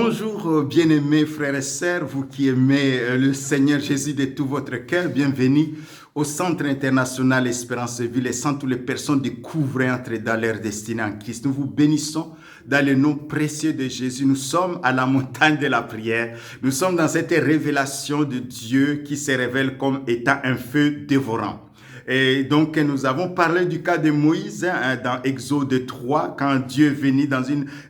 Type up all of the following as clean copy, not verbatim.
Bonjour bien-aimés frères et sœurs, vous qui aimez le Seigneur Jésus de tout votre cœur, bienvenue au Centre international Espérance Ville et sans toutes les personnes découvrent et entrent dans leur destinée en Christ. Nous vous bénissons dans le nom précieux de Jésus. Nous sommes à la montagne de la prière. Nous sommes dans cette révélation de Dieu qui se révèle comme étant un feu dévorant. Et donc, nous avons parlé du cas de Moïse dans Exode 3, quand Dieu venait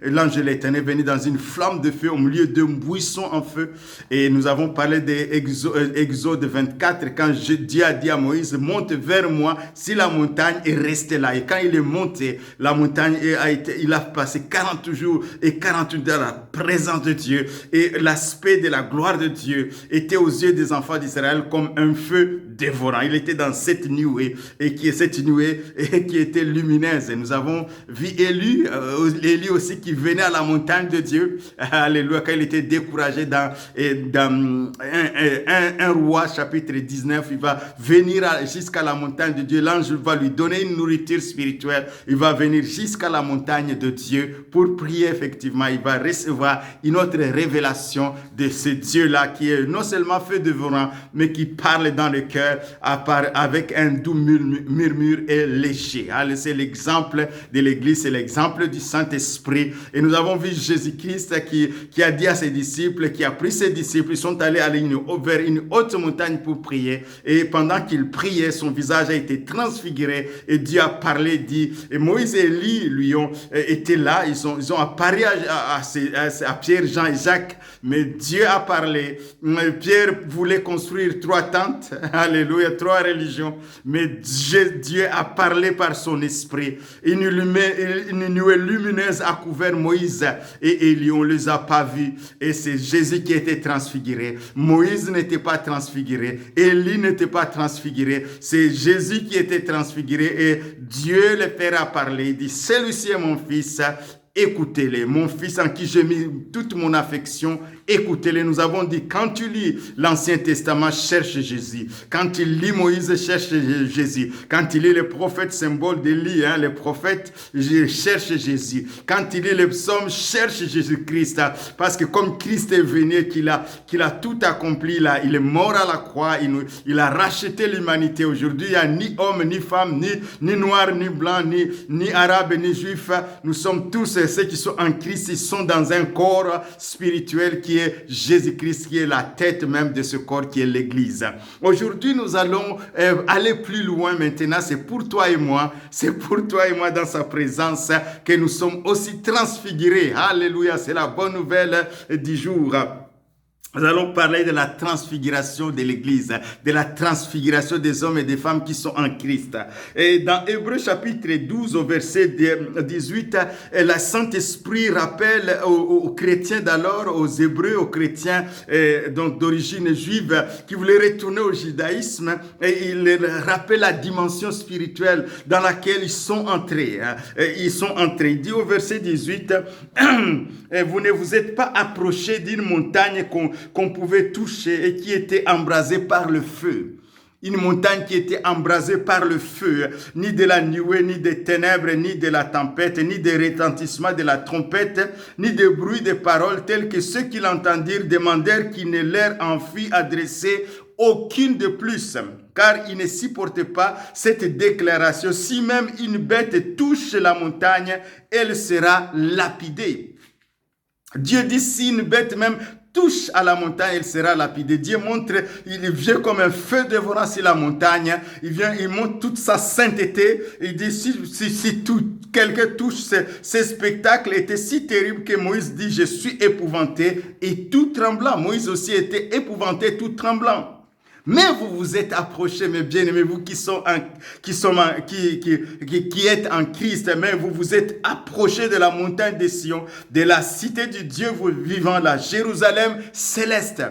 l'ange de l'Éternel venait dans une flamme de feu au milieu d'un buisson en feu. Et nous avons parlé d'Exode 24, quand Dieu a dit à Moïse, monte vers moi si la montagne est restée là. Et quand il est monté, la montagne il a passé 40 jours et 40 nuits dans la présence de Dieu. Et l'aspect de la gloire de Dieu était aux yeux des enfants d'Israël comme un feu dévorant. Il était dans cette nuée et qui était lumineuse. Et nous avons vu Élie aussi qui venait à la montagne de Dieu. Alléluia, quand il était découragé dans 1 Roi chapitre 19, il va venir jusqu'à la montagne de Dieu. L'ange va lui donner une nourriture spirituelle. Il va venir jusqu'à la montagne de Dieu pour prier effectivement. Il va recevoir une autre révélation de ce Dieu-là qui est non seulement feu dévorant, mais qui parle dans le cœur avec un doux murmure et léger. C'est l'exemple de l'Église, c'est l'exemple du Saint-Esprit. Et nous avons vu Jésus-Christ qui a dit à ses disciples, qui a pris ses disciples, ils sont allés vers une haute montagne pour prier. Et pendant qu'ils priaient, son visage a été transfiguré et Dieu a parlé, dit, et Moïse et Élie lui ont été là, ils ont apparu à Pierre, Jean et Jacques, mais Dieu a parlé. Pierre voulait construire 3 tentes, alléluia, 3 religions, mais Dieu a parlé par son esprit. Une nuée lumineuse a couvert Moïse et Élie, on ne les a pas vus. Et c'est Jésus qui était transfiguré. Moïse n'était pas transfiguré. Élie n'était pas transfiguré. C'est Jésus qui était transfiguré et Dieu le Père a parlé. Il dit, celui-ci est mon fils. Écoutez-les, mon fils en qui j'ai mis toute mon affection, écoutez-les. Nous avons dit, quand tu lis l'Ancien Testament, cherche Jésus. Quand tu lis Moïse, cherche Jésus. Quand tu lis les prophètes, symbole d'Élie, les prophètes, cherche Jésus. Quand tu lis les psaumes, cherche Jésus-Christ. Parce que comme Christ est venu, qu'il a tout accompli, là, il est mort à la croix, il a racheté l'humanité. Aujourd'hui, il n'y a ni homme, ni femme, ni noir, ni blanc, ni arabe, ni juif. Nous sommes tous ceux qui sont en Christ, ils sont dans un corps spirituel qui est Jésus-Christ, qui est la tête même de ce corps qui est l'Église. Aujourd'hui, nous allons aller plus loin maintenant. C'est pour toi et moi dans sa présence que nous sommes aussi transfigurés. Alléluia, c'est la bonne nouvelle du jour. Nous allons parler de la transfiguration de l'Église, de la transfiguration des hommes et des femmes qui sont en Christ. Et dans Hébreux chapitre 12 au verset 18, le Saint-Esprit rappelle aux chrétiens d'alors, aux Hébreux, aux chrétiens donc d'origine juive qui voulaient retourner au judaïsme, et il leur rappelle la dimension spirituelle dans laquelle ils sont entrés. Il dit au verset 18, vous ne vous êtes pas approchés d'une montagne qu'on pouvait toucher et qui était embrasée par le feu. Une montagne qui était embrasée par le feu, ni de la nuée, ni des ténèbres, ni de la tempête, ni des retentissements de la trompette, ni de bruit de paroles tels que ceux qui l'entendirent demandèrent qu'il ne leur en fût adressé aucune de plus, car ils ne supportaient pas cette déclaration. Si même une bête touche la montagne, elle sera lapidée. Dieu dit, si une bête même touche à la montagne, elle sera lapidée. Dieu montre, il vient comme un feu dévorant sur la montagne. Il montre toute sa sainteté. Il dit, si quelqu'un touche ce spectacle était si terrible que Moïse dit, je suis épouvanté et tout tremblant. Moïse aussi était épouvanté, tout tremblant. Mais vous vous êtes approchés, mes bien-aimés, vous qui êtes en Christ, mais vous vous êtes approchés de la montagne de Sion, de la cité du Dieu vivant, la Jérusalem céleste.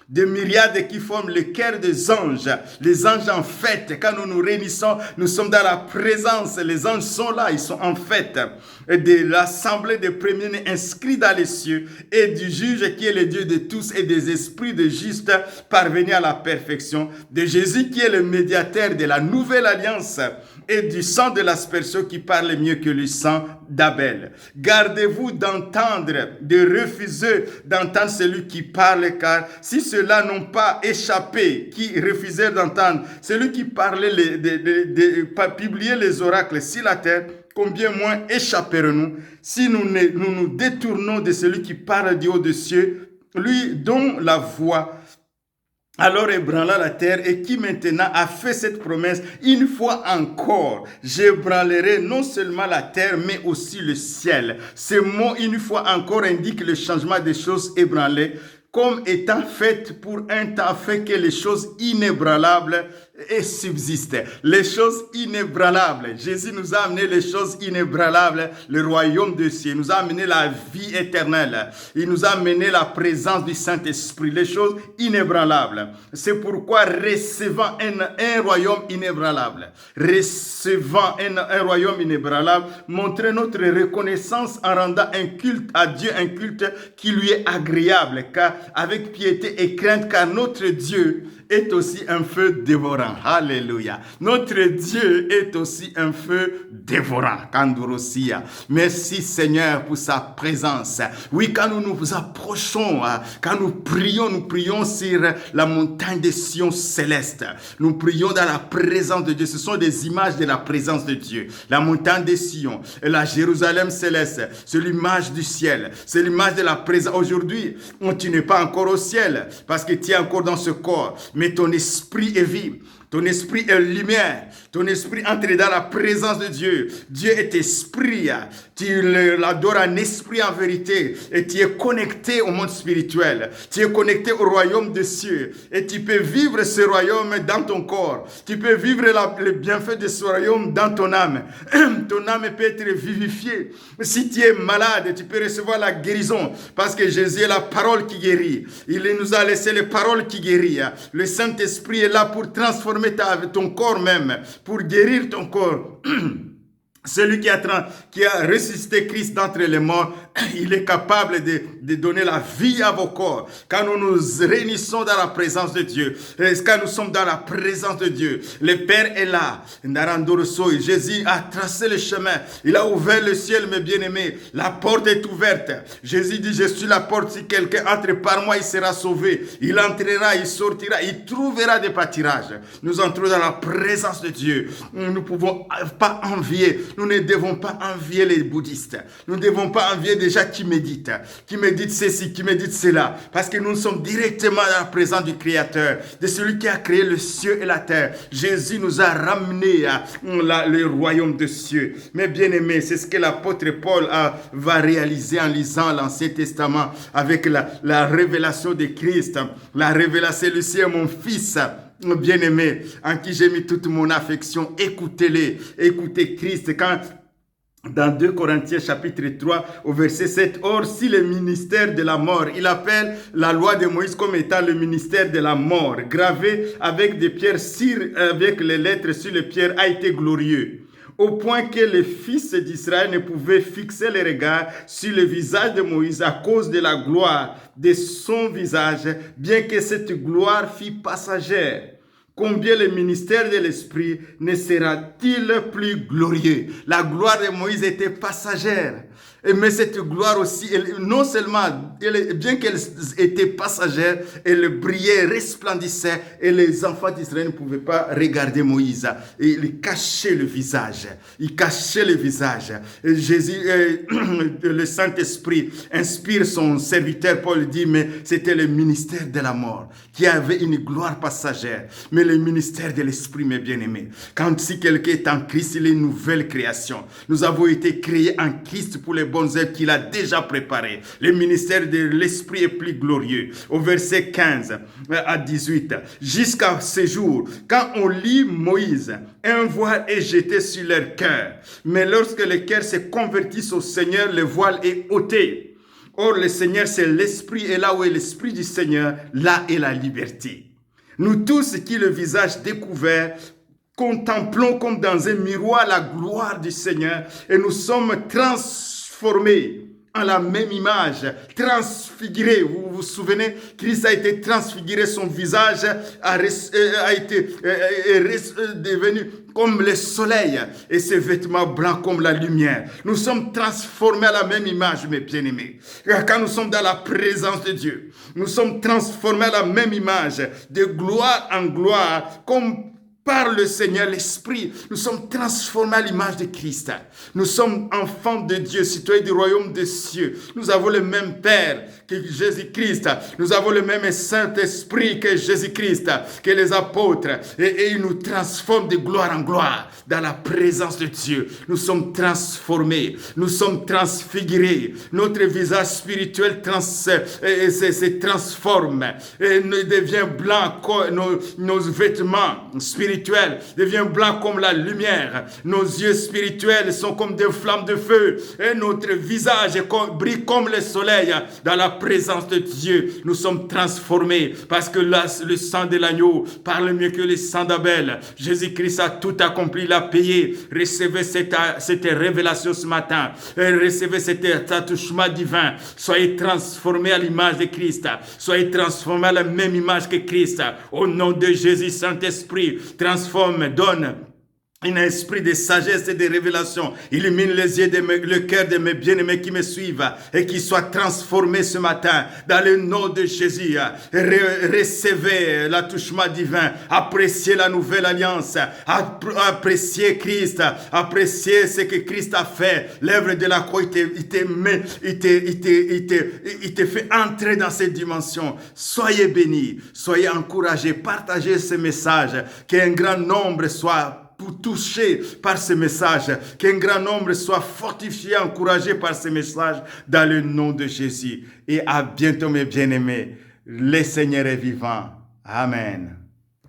des myriades qui forment le cœur des anges. Les anges en fête, quand nous nous réunissons, nous sommes dans la présence. Les anges sont là, ils sont en fête de l'assemblée des premiers-nés inscrits dans les cieux et du juge qui est le Dieu de tous et des esprits de justes parvenus à la perfection, de Jésus qui est le médiateur de la nouvelle alliance et du sang de l'aspersion qui parle mieux que le sang d'Abel. Gardez-vous d'entendre, de refuser d'entendre celui qui parle, car si ceux-là n'ont pas échappé, qui refusaient d'entendre celui qui parlait, publier les oracles sur la terre, combien moins échapperons-nous si nous détournons de celui qui parle du haut des cieux, lui dont la voix alors ébranla la terre et qui maintenant a fait cette promesse, une fois encore, j'ébranlerai non seulement la terre, mais aussi le ciel. Ce mot, une fois encore, indique le changement des choses ébranlées, comme étant faites pour un temps fait que les choses inébranlables et subsistent. Les choses inébranlables. Jésus nous a amené les choses inébranlables, le royaume de cieux. Il nous a amené la vie éternelle. Il nous a amené la présence du Saint-Esprit, les choses inébranlables. C'est pourquoi recevant un royaume inébranlable, un royaume inébranlable, montrer notre reconnaissance en rendant un culte à Dieu, un culte qui lui est agréable, car avec piété et crainte, car notre Dieu est aussi un feu dévorant. Alléluia. Notre Dieu est aussi un feu dévorant. Kandorosia. Merci Seigneur pour sa présence. Oui, quand nous nous approchons, quand nous prions sur la montagne des Sion célestes. Nous prions dans la présence de Dieu. Ce sont des images de la présence de Dieu. La montagne des Sion, la Jérusalem céleste, c'est l'image du ciel. C'est l'image de la présence. Aujourd'hui, tu n'es pas encore au ciel parce que tu es encore dans ce corps. Mais ton esprit est vie. Ton esprit est lumière. Ton esprit entre dans la présence de Dieu. Dieu est esprit. Tu l'adores en esprit, en vérité. Et tu es connecté au monde spirituel. Tu es connecté au royaume des cieux. Et tu peux vivre ce royaume dans ton corps. Tu peux vivre le bienfait de ce royaume dans ton âme. Ton âme peut être vivifiée. Si tu es malade, tu peux recevoir la guérison. Parce que Jésus est la parole qui guérit. Il nous a laissé les paroles qui guérissent. Le Saint-Esprit est là pour transformer ton corps même, pour guérir ton corps. Celui qui a ressuscité Christ d'entre les morts, il est capable de donner la vie à vos corps. Quand nous nous réunissons dans la présence de Dieu, quand nous sommes dans la présence de Dieu, le Père est là. Jésus a tracé le chemin. Il a ouvert le ciel, mes bien-aimés. La porte est ouverte. Jésus dit, je suis la porte. Si quelqu'un entre par moi, il sera sauvé. Il entrera, il sortira, il trouvera des pâtirages. Nous entrons dans la présence de Dieu. Nous ne pouvons pas envier. Nous ne devons pas envier les bouddhistes. Nous ne devons pas envier des gens qui méditent ceci, qui méditent cela. Parce que nous sommes directement dans la présence du Créateur, de celui qui a créé le ciel et la terre. Jésus nous a ramenés à le royaume des cieux. Mais bien aimés, c'est ce que l'apôtre Paul va réaliser en lisant l'Ancien Testament avec la révélation de Christ. La révélation, Lucie est mon fils bien-aimé, en qui j'ai mis toute mon affection. Écoutez-les, écoutez Christ. Quand dans 2 Corinthiens chapitre 3 au verset 7, or si le ministère de la mort, il appelle la loi de Moïse comme étant le ministère de la mort, gravé avec des pierres, avec les lettres sur les pierres, a été glorieux, au point que les fils d'Israël ne pouvaient fixer les regards sur le visage de Moïse à cause de la gloire de son visage, bien que cette gloire fût passagère. Combien le ministère de l'Esprit ne sera-t-il plus glorieux? La gloire de Moïse était passagère. Mais cette gloire aussi, non seulement, bien qu'elle était passagère, elle brillait, resplendissait, et les enfants d'Israël ne pouvaient pas regarder Moïse. Et il cachait le visage. Il cachait le visage. Et Jésus, le Saint-Esprit, inspire son serviteur, Paul dit, mais c'était le ministère de la mort, qui avait une gloire passagère. Mais le ministère de l'Esprit, mes bien-aimés, quand si quelqu'un est en Christ, il est une nouvelle création. Nous avons été créés en Christ pour les bonnes œuvres qu'il a déjà préparées. Le ministère de l'Esprit est plus glorieux. Au verset 15 à 18, jusqu'à ce jour, quand on lit Moïse, un voile est jeté sur leur cœur. Mais lorsque le cœur se convertit au Seigneur, le voile est ôté. Or, le Seigneur, c'est l'Esprit, et là où est l'Esprit du Seigneur, là est la liberté. Nous tous qui, le visage découvert, contemplons comme dans un miroir la gloire du Seigneur, et nous sommes transformés en la même image, transfiguré. Vous vous souvenez, Christ a été transfiguré, son visage a été devenu comme le soleil et ses vêtements blancs comme la lumière. Nous sommes transformés à la même image, mes bien-aimés. Quand nous sommes dans la présence de Dieu, nous sommes transformés à la même image, de gloire en gloire, comme par le Seigneur, l'Esprit, nous sommes transformés à l'image de Christ. Nous sommes enfants de Dieu, citoyens du royaume des cieux. Nous avons le même Père que Jésus-Christ. Nous avons le même Saint-Esprit que Jésus-Christ, que les apôtres. Et il nous transforme de gloire en gloire dans la présence de Dieu. Nous sommes transformés, nous sommes transfigurés. Notre visage spirituel se transforme et devient blanc. Nos vêtements spirituels devient blanc comme la lumière. Nos yeux spirituels sont comme des flammes de feu. Et notre visage brille comme le soleil dans la présence de Dieu. Nous sommes transformés parce que le sang de l'agneau parle mieux que le sang d'Abel. Jésus-Christ a tout accompli, il a payé. Recevez cette révélation ce matin. Recevez cet attachement divin. Soyez transformés à l'image de Christ. Soyez transformés à la même image que Christ. Au nom de Jésus, Saint-Esprit, transforme, donne un esprit de sagesse et de révélation. Illumine les yeux, le cœur de mes bien-aimés qui me suivent et qui soient transformés ce matin dans le nom de Jésus. Recevez l'attouchement divin. Appréciez la nouvelle alliance. Appréciez Christ. Appréciez ce que Christ a fait. L'œuvre de la croix, il te fait entrer dans cette dimension. Soyez bénis. Soyez encouragés. Partagez ce message. Qu'un grand nombre soit touché par ce message, qu'un grand nombre soit fortifié, encouragé par ce message dans le nom de Jésus. Et à bientôt mes bien-aimés. Le Seigneur est vivant. Amen.